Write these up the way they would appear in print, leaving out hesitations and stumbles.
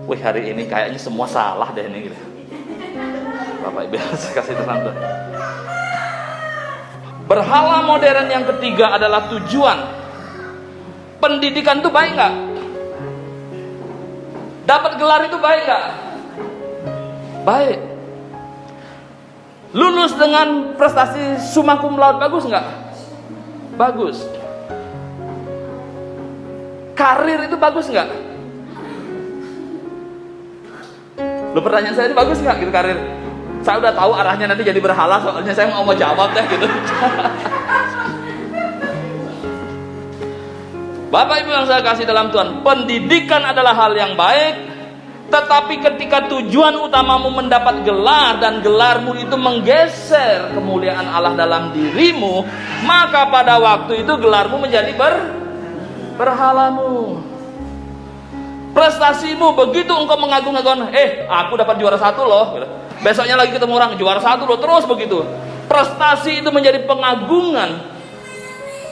Wih, hari ini kayaknya semua salah deh ini gitu. Bapak Ibu saya kasih terang. Berhala modern yang ketiga adalah tujuan. Pendidikan itu baik nggak? Dapat gelar itu baik nggak? Baik. Lulus dengan prestasi summa cum laude bagus nggak? Bagus. Karir itu bagus nggak? Lu pertanyaan saya ini bagus nggak gitu karir? Saya udah tahu arahnya nanti jadi berhala, soalnya saya mau jawab deh gitu. Bapak Ibu yang saya kasih dalam Tuhan, pendidikan adalah hal yang baik. Tetapi ketika tujuan utamamu mendapat gelar dan gelarmu itu menggeser kemuliaan Allah dalam dirimu, maka pada waktu itu gelarmu menjadi berhalamu. Prestasimu begitu engkau mengagung-agungkan, aku dapat juara 1 loh. Besoknya lagi ketemu orang juara 1 loh, terus begitu. Prestasi itu menjadi pengagungan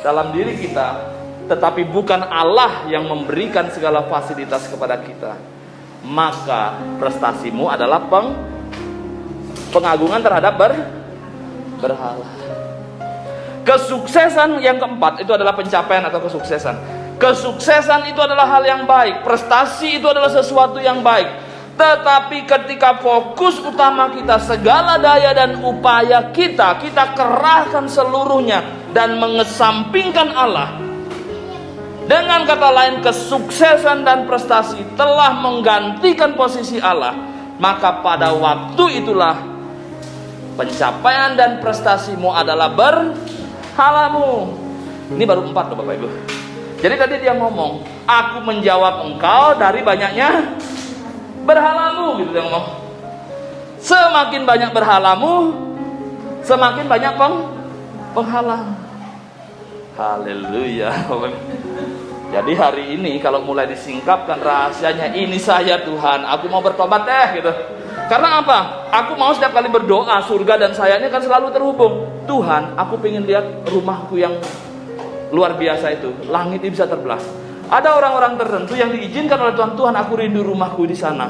dalam diri kita, tetapi bukan Allah yang memberikan segala fasilitas kepada kita. Maka prestasimu adalah pengagungan terhadap berhala. Kesuksesan yang keempat itu adalah pencapaian atau kesuksesan. Kesuksesan itu adalah hal yang baik, prestasi itu adalah sesuatu yang baik. Tetapi ketika fokus utama kita, segala daya dan upaya kita kerahkan seluruhnya dan mengesampingkan Allah. Dengan kata lain, kesuksesan dan prestasi telah menggantikan posisi Allah. Maka pada waktu itulah pencapaian dan prestasimu adalah berhalamu. Ini baru 4 loh Bapak Ibu. Jadi tadi dia ngomong, aku menjawab engkau dari banyaknya berhalamu, gitu dia ngomong. Semakin banyak berhalamu, semakin banyak penghalang. Haleluya. Jadi hari ini kalau mulai disingkapkan rahasianya, ini saya Tuhan, aku mau bertobat gitu. Karena apa? Aku mau setiap kali berdoa, surga dan saya ini kan selalu terhubung. Tuhan, aku pengen lihat rumahku yang luar biasa itu, langit ini bisa terbelah. Ada orang-orang tertentu yang diizinkan oleh Tuhan, Tuhan aku rindu rumahku di sana.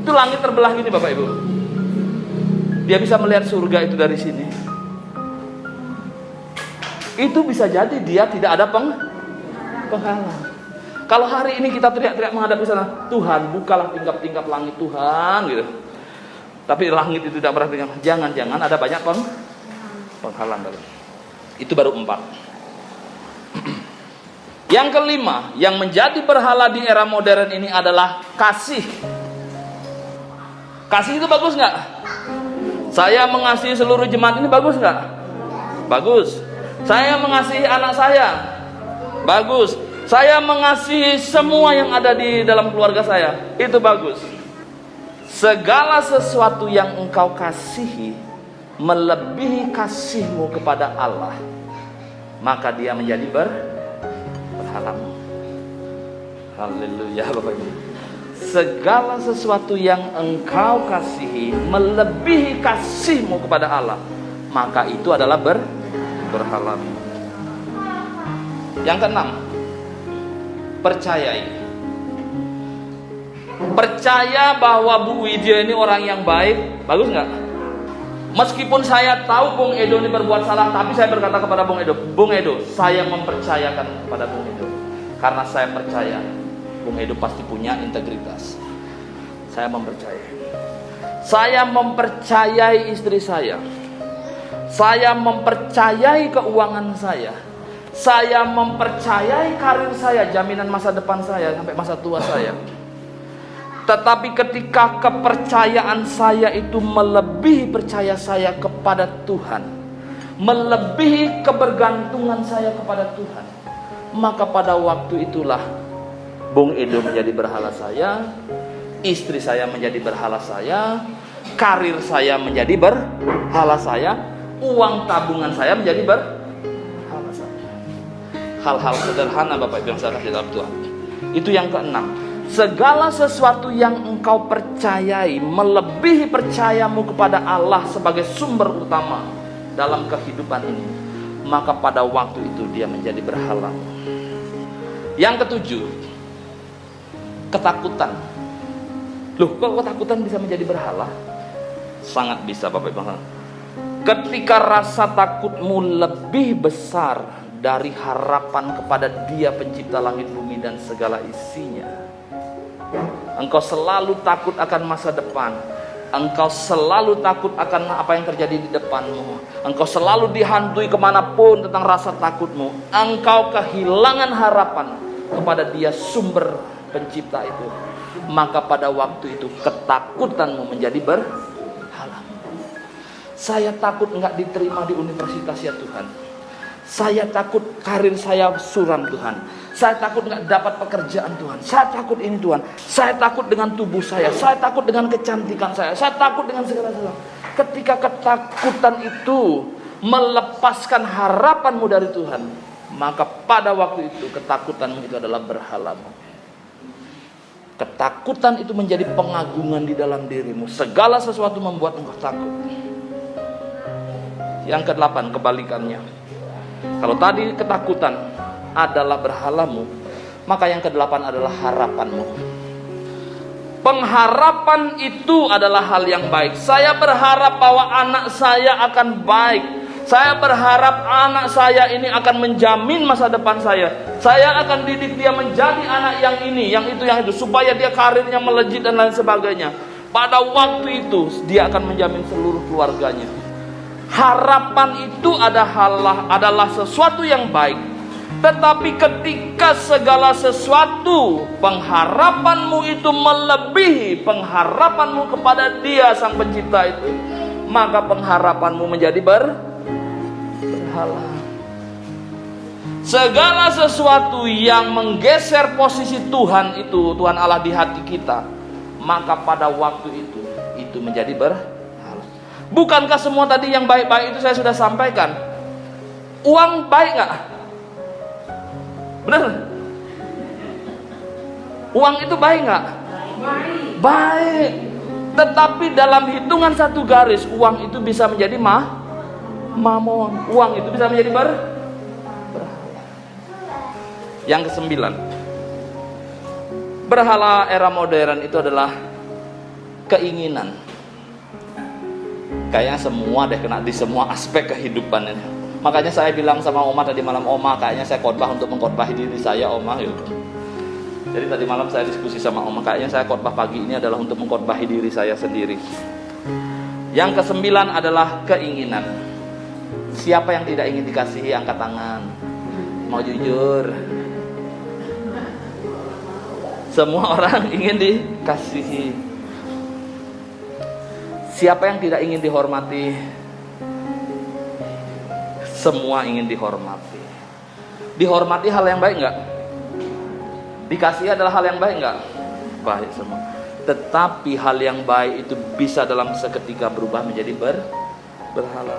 Itu langit terbelah gini Bapak Ibu. Dia bisa melihat surga itu dari sini. Itu bisa jadi dia tidak ada penghalang. Kalau hari ini kita teriak-teriak menghadap ke sana, Tuhan bukalah tingkap-tingkap langit Tuhan gitu. Tapi langit itu tidak pernah tingkap. Jangan-jangan ada banyak penghalang. Itu baru 4. Yang kelima, yang menjadi berhala di era modern ini adalah kasih. Kasih itu bagus nggak? Saya mengasihi seluruh jemaat ini bagus nggak? Bagus. Saya mengasihi anak saya, bagus. Saya mengasihi semua yang ada di dalam keluarga saya, itu bagus. Segala sesuatu yang engkau kasihi melebihi kasihmu kepada Allah, maka dia menjadi berhalamu. Haleluya Bapak Ibu. Segala sesuatu yang engkau kasihi melebihi kasihmu kepada Allah, maka itu adalah berhalamu. Yang keenam, percayai. Percaya bahwa Bu Widya ini orang yang baik, bagus nggak? Meskipun saya tahu Bung Edo ini berbuat salah, tapi saya berkata kepada Bung Edo, saya mempercayakan kepada Bung Edo, karena saya percaya Bung Edo pasti punya integritas. Saya mempercayai. Saya mempercayai istri saya. Saya mempercayai keuangan saya. Saya mempercayai karir saya, jaminan masa depan saya sampai masa tua saya. Tetapi ketika kepercayaan saya itu melebihi percaya saya kepada Tuhan, melebihi kebergantungan saya kepada Tuhan, maka pada waktu itulah Bung Edo menjadi berhala saya, istri saya menjadi berhala saya, karir saya menjadi berhala saya, uang tabungan saya menjadi berhala saya. Hal-hal sederhana Bapak Ibu yang saya kasih dalam Tuhan. Itu yang keenam. Segala sesuatu yang engkau percayai melebihi percayamu kepada Allah sebagai sumber utama dalam kehidupan ini, maka pada waktu itu dia menjadi berhala. Yang ketujuh, ketakutan. Loh, kok ketakutan bisa menjadi berhala? Sangat bisa, Bapak Ibu. Ketika rasa takutmu lebih besar dari harapan kepada Dia pencipta langit bumi dan segala isinya, engkau selalu takut akan masa depan. Engkau selalu takut akan apa yang terjadi di depanmu. Engkau selalu dihantui kemanapun tentang rasa takutmu. Engkau kehilangan harapan kepada Dia sumber pencipta itu. Maka pada waktu itu ketakutanmu menjadi berhala. Saya takut nggak diterima di universitas ya Tuhan. Saya takut karir saya suram Tuhan. Saya takut nggak dapat pekerjaan Tuhan. Saya takut ini Tuhan. Saya takut dengan tubuh saya. Saya takut dengan kecantikan saya. Saya takut dengan segala sesuatu. Ketika ketakutan itu melepaskan harapanmu dari Tuhan, maka pada waktu itu ketakutanmu itu adalah berhalamu. Ketakutan itu menjadi pengagungan di dalam dirimu. Segala sesuatu membuat engkau takut. Yang ke-8, kebalikannya. Kalau tadi ketakutan adalah berhalamu, maka yang ke-8 adalah harapanmu. Pengharapan itu adalah hal yang baik. Saya berharap bahwa anak saya akan baik. Saya berharap anak saya ini akan menjamin masa depan saya. Saya akan didik dia menjadi anak yang ini, yang itu, supaya dia karirnya melejit dan lain sebagainya. Pada waktu itu dia akan menjamin seluruh keluarganya. Harapan itu adalah sesuatu yang baik. Tetapi ketika segala sesuatu pengharapanmu itu melebihi pengharapanmu kepada Dia sang pencipta itu, maka pengharapanmu menjadi berhala. Segala sesuatu yang menggeser posisi Tuhan itu, Tuhan Allah di hati kita, maka pada waktu itu menjadi berhala. Bukankah semua tadi yang baik-baik itu saya sudah sampaikan? Uang baik nggak? Benar? Uang itu baik nggak? Baik. Tetapi dalam hitungan satu garis, uang itu bisa menjadi mamon. Uang itu bisa menjadi berhala. Yang ke-9, berhala era modern itu adalah keinginan. Kayaknya semua deh kena di semua aspek kehidupan ini. Makanya saya bilang sama Oma tadi malam, Oma kayaknya saya khotbah untuk mengkhotbahi diri saya, Oma. Jadi tadi malam saya diskusi sama Oma, kayaknya saya khotbah pagi ini adalah untuk mengkhotbahi diri saya sendiri. Yang ke-9 adalah keinginan. Siapa yang tidak ingin dikasihi, angkat tangan. Mau jujur. Semua orang ingin dikasihi. Siapa yang tidak ingin dihormati? Semua ingin dihormati. Dihormati hal yang baik enggak? Dikasihi adalah hal yang baik enggak? Baik semua. Tetapi hal yang baik itu bisa dalam seketika berubah menjadi berhala.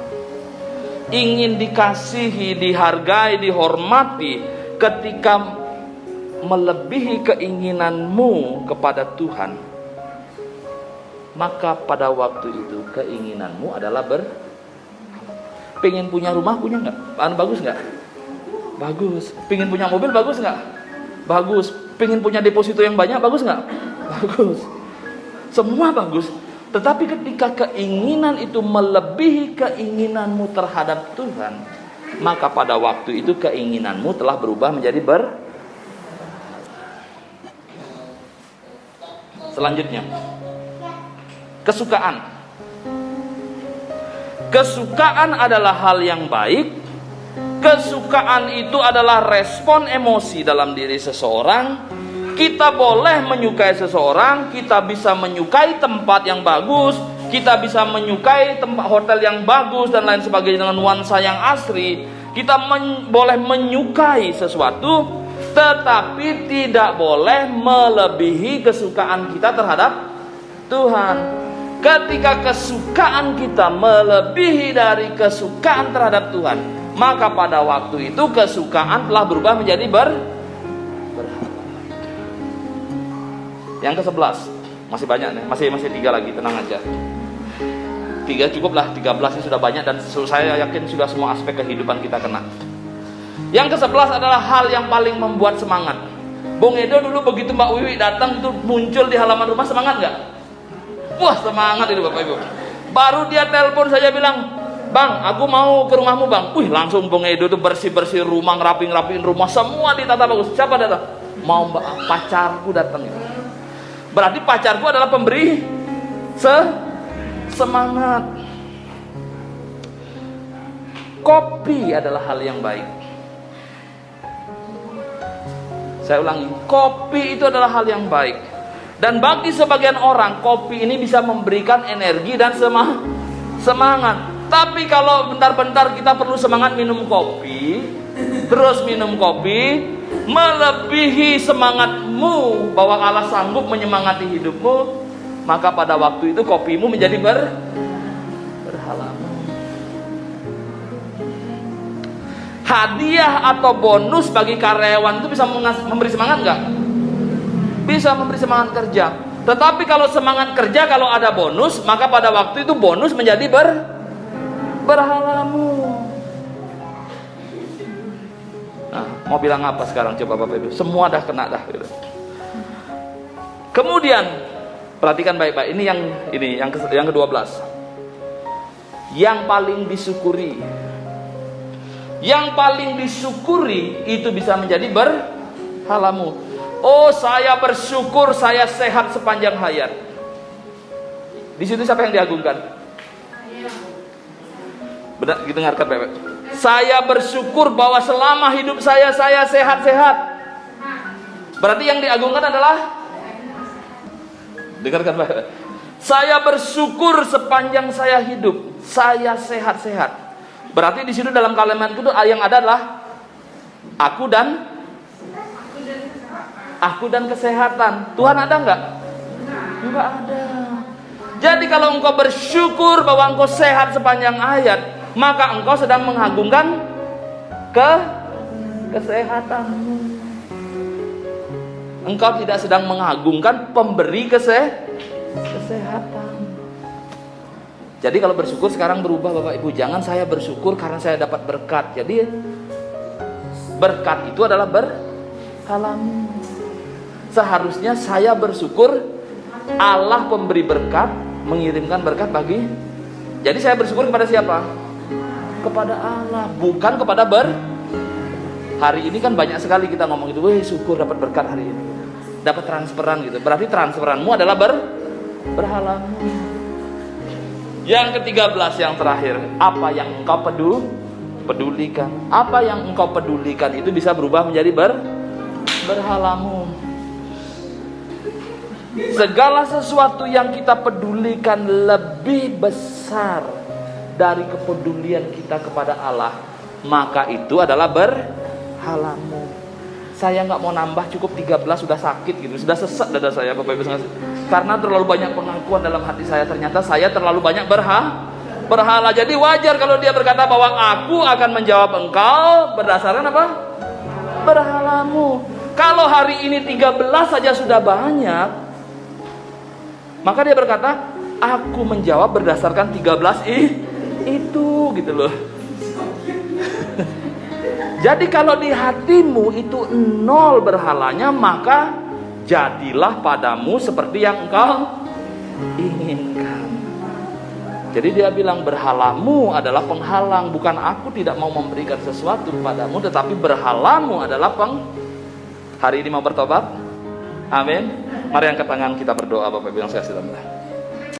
Ingin dikasihi, dihargai, dihormati ketika melebihi keinginanmu kepada Tuhan, maka pada waktu itu keinginanmu adalah pengen punya rumah, punya nggak? Bagus nggak? Bagus. Pengen punya mobil, bagus nggak? Bagus. Pengen punya deposito yang banyak, bagus nggak? Bagus. Semua bagus. Tetapi ketika keinginan itu melebihi keinginanmu terhadap Tuhan, maka pada waktu itu keinginanmu telah berubah menjadi Selanjutnya, kesukaan. Kesukaan adalah hal yang baik. Kesukaan itu adalah respon emosi dalam diri seseorang. Kita boleh menyukai seseorang, kita bisa menyukai tempat yang bagus, kita bisa menyukai tempat hotel yang bagus dan lain sebagainya dengan nuansa yang asri. Kita boleh menyukai sesuatu, tetapi tidak boleh melebihi kesukaan kita terhadap Tuhan. Ketika kesukaan kita melebihi dari kesukaan terhadap Tuhan, maka pada waktu itu kesukaan telah berubah menjadi berhala. Yang ke-11, masih banyak nih, masih 3 lagi, tenang aja. 3 cukup lah, 13 ini sudah banyak dan saya yakin sudah semua aspek kehidupan kita kena. Yang ke-11 adalah hal yang paling membuat semangat. Bung Edo dulu begitu Mbak Wiwi datang itu muncul di halaman rumah, semangat nggak? Wah, semangat itu Bapak Ibu. Baru dia telepon saya bilang, "Bang, aku mau ke rumahmu, Bang." Wih, langsung Bung Edo tuh bersih-bersih rumah, ngerapin rumah, semua ditata bagus. Siapa datang? Mau pacarku datang itu. Berarti pacarku adalah pemberi semangat. Kopi adalah hal yang baik. Saya ulangi, kopi itu adalah hal yang baik. Dan bagi sebagian orang, kopi ini bisa memberikan energi dan semangat. Tapi kalau bentar-bentar kita perlu semangat minum kopi, terus minum kopi, melebihi semangatmu bahwa Allah sanggup menyemangati hidupmu, maka pada waktu itu kopimu menjadi berhalamu. Hadiah atau bonus bagi karyawan itu bisa memberi semangat nggak? Bisa memberi semangat kerja. Tetapi kalau semangat kerja, kalau ada bonus, maka pada waktu itu bonus menjadi berhalamu. Nah, mau bilang apa sekarang coba Bapak Ibu? Semua dah kena dah gitu. Kemudian perhatikan baik-baik. Ini yang ke-12. Yang paling disyukuri. Yang paling disyukuri itu bisa menjadi berhalamu. Oh, saya bersyukur saya sehat sepanjang hayat. Di situ siapa yang diagungkan? Benar, dengarkan baik-baik. Saya bersyukur bahwa selama hidup saya sehat-sehat. Berarti yang diagungkan adalah, dengarkan baik-baik. Saya bersyukur sepanjang saya hidup, saya sehat-sehat. Berarti di situ dalam kalimat itu yang ada adalah aku dan kesehatan. Tuhan ada enggak? Enggak ada. Jadi kalau engkau bersyukur bahwa engkau sehat sepanjang hayat, maka engkau sedang mengagungkan kesehatanmu. Engkau tidak sedang mengagungkan pemberi kesehatan. Jadi kalau bersyukur sekarang berubah Bapak Ibu. Jangan saya bersyukur karena saya dapat berkat. Jadi berkat itu adalah berhalamu. Seharusnya saya bersyukur Allah pemberi berkat, mengirimkan berkat bagi. Jadi saya bersyukur kepada siapa? Kepada Allah, bukan kepada hari ini kan banyak sekali kita ngomong itu, weh syukur dapat berkat hari ini, dapat transferan gitu. Berarti transferanmu adalah berhalamu. Yang ke-13 yang terakhir, apa yang engkau pedulikan. Apa yang engkau pedulikan itu bisa berubah menjadi berhalamu. Segala sesuatu yang kita pedulikan lebih besar dari kepedulian kita kepada Allah, maka itu adalah berhalamu. Saya nggak mau nambah, cukup 13 sudah sakit gitu, sudah sesak dada saya Bapak Ibu sekalian. Karena terlalu banyak pengakuan dalam hati saya, ternyata saya terlalu banyak berhala. Jadi wajar kalau dia berkata bahwa aku akan menjawab engkau berdasarkan apa? Berhalamu. Kalau hari ini 13 saja sudah banyak, maka dia berkata, aku menjawab berdasarkan 13 itu gitu loh. Jadi kalau di hatimu itu 0 berhalanya, maka jadilah padamu seperti yang engkau inginkan. Jadi dia bilang berhalamu adalah penghalang. Bukan aku tidak mau memberikan sesuatu padamu, tetapi berhalamu adalah Hari ini mau bertobat? Amin. Mari angkat tangan kita berdoa Bapak Ibu yang saya silahkan.